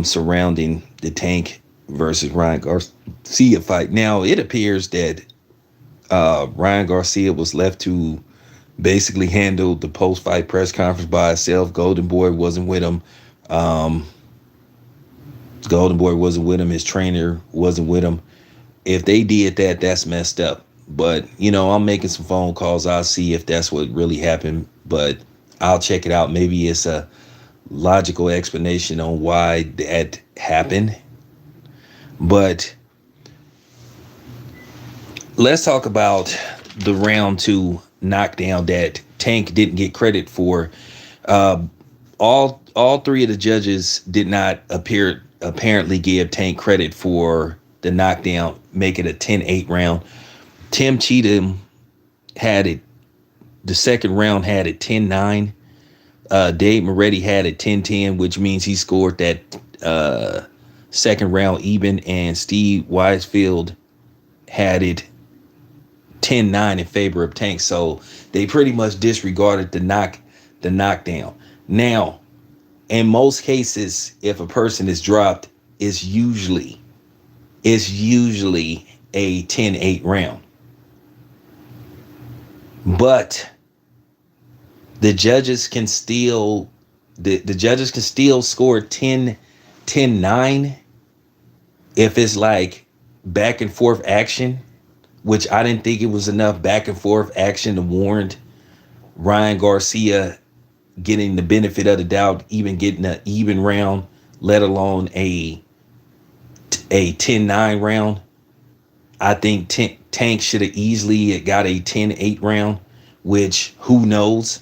surrounding the Tank versus Ryan Garcia fight. Now, it appears that Ryan Garcia was left to basically handle the post fight press conference by himself. Golden Boy wasn't with him. Um, Golden Boy wasn't with him. His trainer wasn't with him. If they did that, that's messed up. But, I'm making some phone calls. I'll see if that's what really happened. But I'll check it out. Maybe it's a logical explanation on why that happened. But let's talk about the round two knockdown that Tank didn't get credit for. Uh, all three of the judges did not apparently give Tank credit for the knockdown, make it a 10-8 round. Tim Cheatham had it. The second round had it 10-9. Dave Moretti had it 10-10, which means he scored that second round even, and Steve Weisfield had it 10-9 in favor of Tank. So they pretty much disregarded the knockdown. Now, in most cases, if a person is dropped, it's usually a 10-8 round. But the judges can still score 10-9 if it's like back and forth action, which I didn't think it was enough back and forth action to warrant Ryan Garcia getting the benefit of the doubt, even getting an even round, let alone a 10-9 round. I think Tank should have easily got a 10-8 round, which who knows,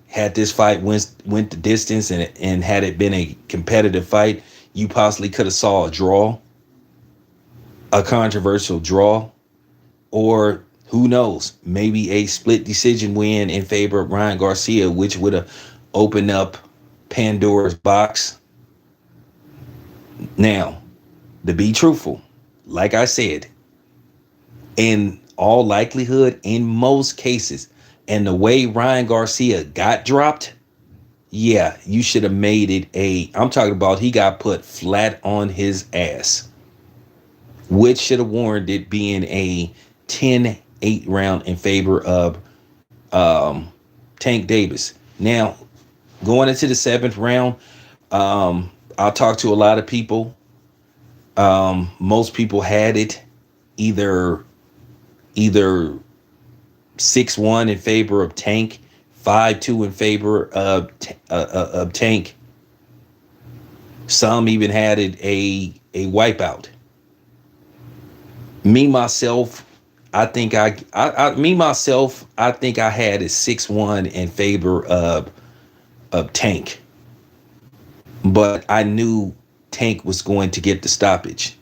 had this fight went the distance and had it been a competitive fight, you possibly could have saw a controversial draw, or who knows, maybe a split decision win in favor of Ryan Garcia, which would have opened up Pandora's box. Now, to be truthful, like I said, in all likelihood, in most cases, and the way Ryan Garcia got dropped, yeah, you should have made it I'm talking about he got put flat on his ass, which should have warranted being a 10-8 round in favor of Tank Davis. Now, going into the seventh round, I talked to a lot of people. Most people had it either 6-1 in favor of Tank, 5-2 in favor of Tank. Some even had it a wipeout. Me myself, I think I think I had it 6-1 in favor of Tank. But I knew Tank was going to get the stoppage.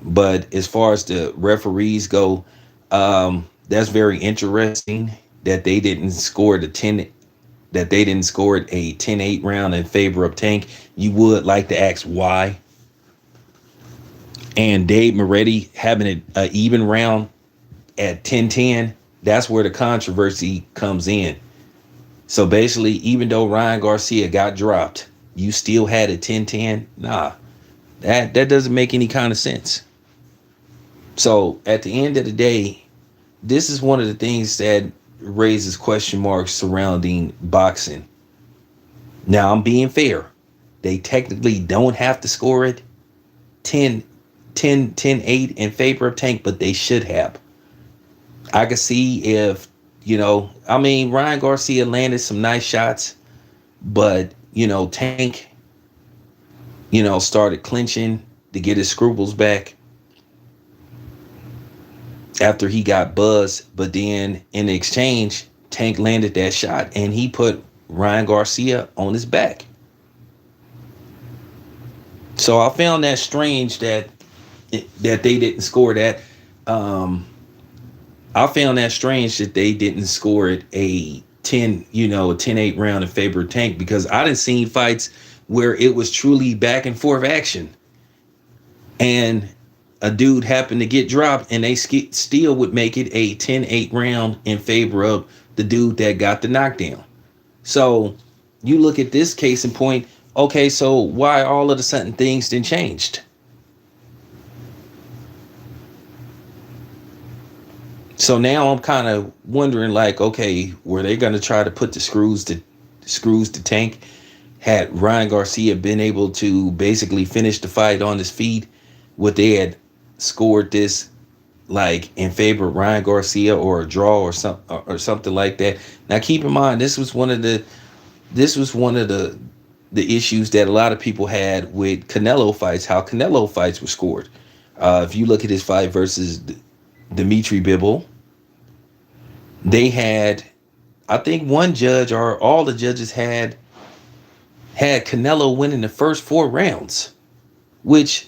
But as far as the referees go, that's very interesting that they didn't score a 10-8 round in favor of Tank. You would like to ask why. And Dave Moretti having an even round at 10-10, that's where the controversy comes in. So basically, even though Ryan Garcia got dropped, you still had a 10-10. Nah, that doesn't make any kind of sense. So at the end of the day, this is one of the things that raises question marks surrounding boxing. Now, I'm being fair. They technically don't have to score it 10-8 in favor of Tank, but they should have. I could see if, Ryan Garcia landed some nice shots, but, Tank, started clinching to get his scruples back after he got buzzed. But then in exchange, Tank landed that shot and he put Ryan Garcia on his back. So I found that strange that they didn't score that. I found that strange that they didn't score it a 10-8 round in favor of Tank, because I done seen fights where it was truly back and forth action, and a dude happened to get dropped and they still would make it a 10-8 round in favor of the dude that got the knockdown. So you look at this case in point, Okay, so why all of a sudden things didn't changed? So now I'm kind of wondering, like, okay, were they going to try to put the screws to Tank? Had Ryan Garcia been able to basically finish the fight on his feet, would they had scored this like in favor of Ryan Garcia or a draw or something like that? Now keep in mind this was one of the issues that a lot of people had with Canelo fights, how Canelo fights were scored. If you look at his fight versus Dimitri Bivol, they had, I think one judge or all the judges had Canelo winning the first 4 rounds, which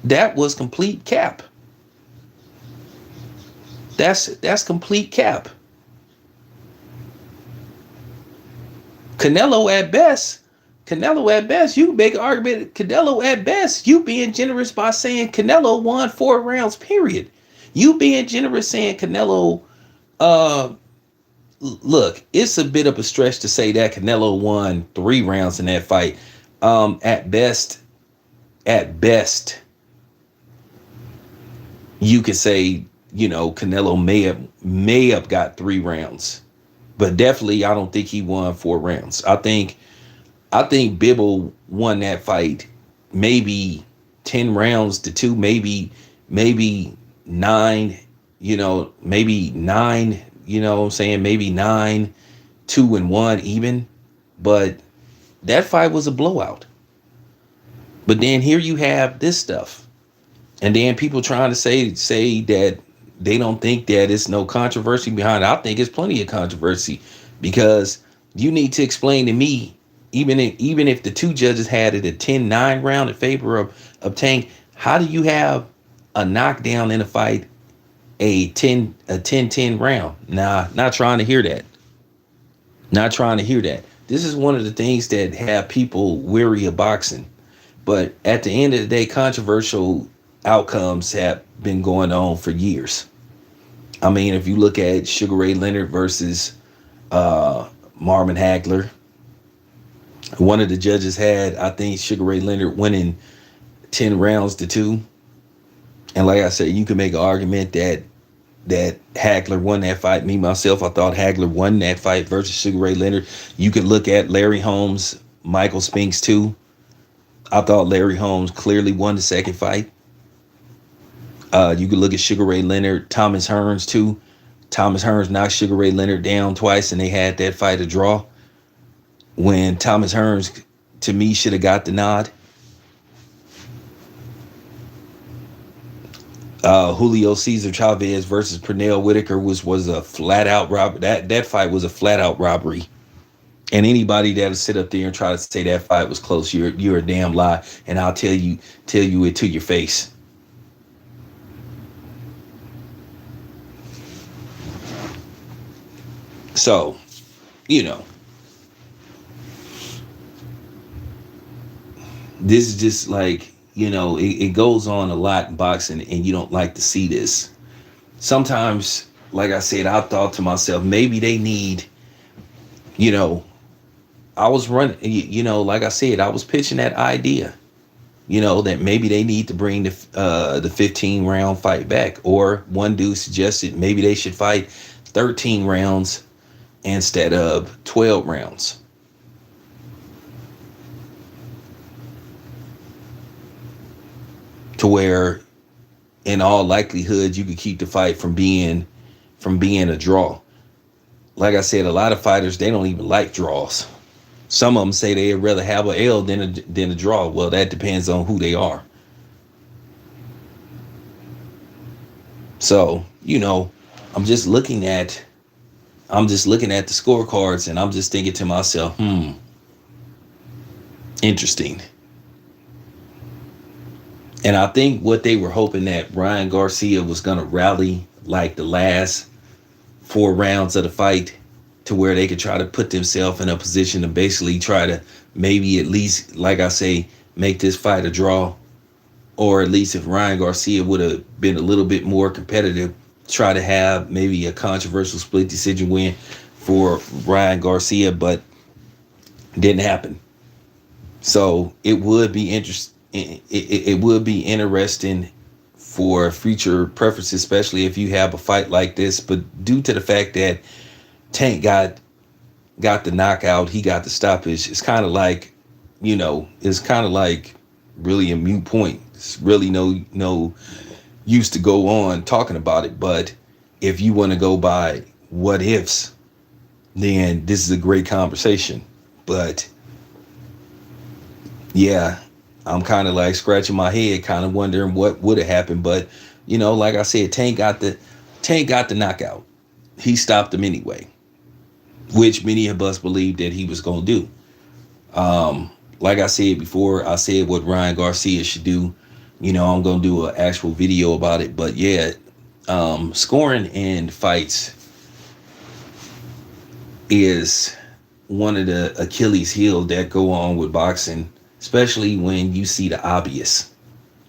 that was complete cap. That's complete cap. Canelo at best, Canelo at best, you can make an argument. Canelo at best, you being generous by saying Canelo won 4 rounds. Period. You being generous saying Canelo. Uh, Look, it's a bit of a stretch to say that Canelo won 3 rounds in that fight. At best, you could say Canelo may have got 3 rounds, but definitely I don't think he won 4 rounds. I think Bibble won that fight maybe 10 rounds to 2, maybe nine, maybe nine, what I'm saying, maybe 9-2-1 even. But that fight was a blowout. But then here you have this stuff. And then people trying to say that they don't think that it's no controversy behind it. I think it's plenty of controversy because you need to explain to me, even if the two judges had it a 10-9 round in favor of Tank, how do you have a knockdown in a fight a 10-10 round? Nah, not trying to hear that. Not trying to hear that. This is one of the things that have people weary of boxing. But at the end of the day, controversial outcomes have been going on for years. I mean, if you look at Sugar Ray Leonard versus Marvin Hagler, one of the judges had, I think, Sugar Ray Leonard winning 10 rounds to 2. And like I said, you can make an argument that Hagler won that fight. Me, myself, I thought Hagler won that fight versus Sugar Ray Leonard. You could look at Larry Holmes, Michael Spinks too. I thought Larry Holmes clearly won the second fight. You could look at Sugar Ray Leonard, Thomas Hearns too. Thomas Hearns knocked Sugar Ray Leonard down twice, and they had that fight a draw. When Thomas Hearns, to me, should have got the nod. Julio Cesar Chavez versus Pernell Whitaker was a flat out robbery. That fight was a flat out robbery. And anybody that would sit up there and try to say that fight was close, you're a damn lie. And I'll tell you it to your face. So, you know, this is just like, it goes on a lot in boxing, and you don't like to see this. Sometimes, like I said, I thought to myself, maybe they need, you know, I was running, like I said, I was pitching that idea, that maybe they need to bring the 15 round fight back. Or one dude suggested maybe they should fight 13 rounds instead of 12 rounds. To where in all likelihood you could keep the fight from being a draw. Like I said, a lot of fighters, they don't even like draws. Some of them say they'd rather have a L than a draw. Well, that depends on who they are. So, I'm just looking at the scorecards, and I'm just thinking to myself, interesting. And I think what they were hoping that Ryan Garcia was going to rally like the last 4 rounds of the fight, to where they could try to put themselves in a position to basically try to maybe at least, like I say, make this fight a draw. Or at least if Ryan Garcia would have been a little bit more competitive, try to have maybe a controversial split decision win for Ryan Garcia, but didn't happen. So it would be it would be interesting for future preferences, especially if you have a fight like this. But due to the fact that Tank got the knockout, he got the stoppage. It's kind of like, it's kind of like really a mute point. It's really no use to go on talking about it. But if you want to go by what ifs, then this is a great conversation. But yeah, I'm kind of like scratching my head, kind of wondering what would have happened. But like I said, Tank got the knockout. He stopped him anyway, which many of us believed that he was gonna do. Like I said before, I said what Ryan Garcia should do. I'm gonna do an actual video about it. But yeah, scoring in fights is one of the Achilles heel that go on with boxing, especially when you see the obvious.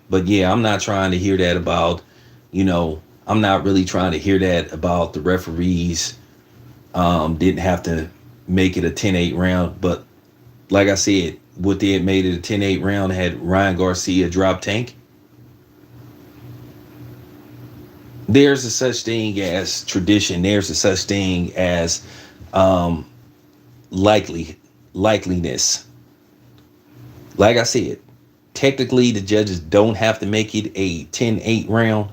But yeah, I'm not trying to hear that about, I'm not really trying to hear that about the referees didn't have to make it a 10-8 round. But like I said, would they have made it a 10-8 round had Ryan Garcia dropped Tank? There's a such thing as tradition. There's a such thing as um, likeliness. Like I said, technically the judges don't have to make it a 10-8 round,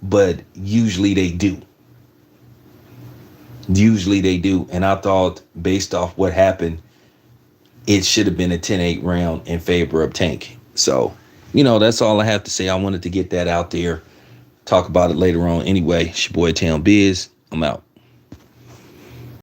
but usually they do. Usually they do. And I thought, based off what happened, it should have been a 10-8 round in favor of Tank. So, that's all I have to say. I wanted to get that out there. Talk about it later on. Anyway, it's your boy Town Biz. I'm out.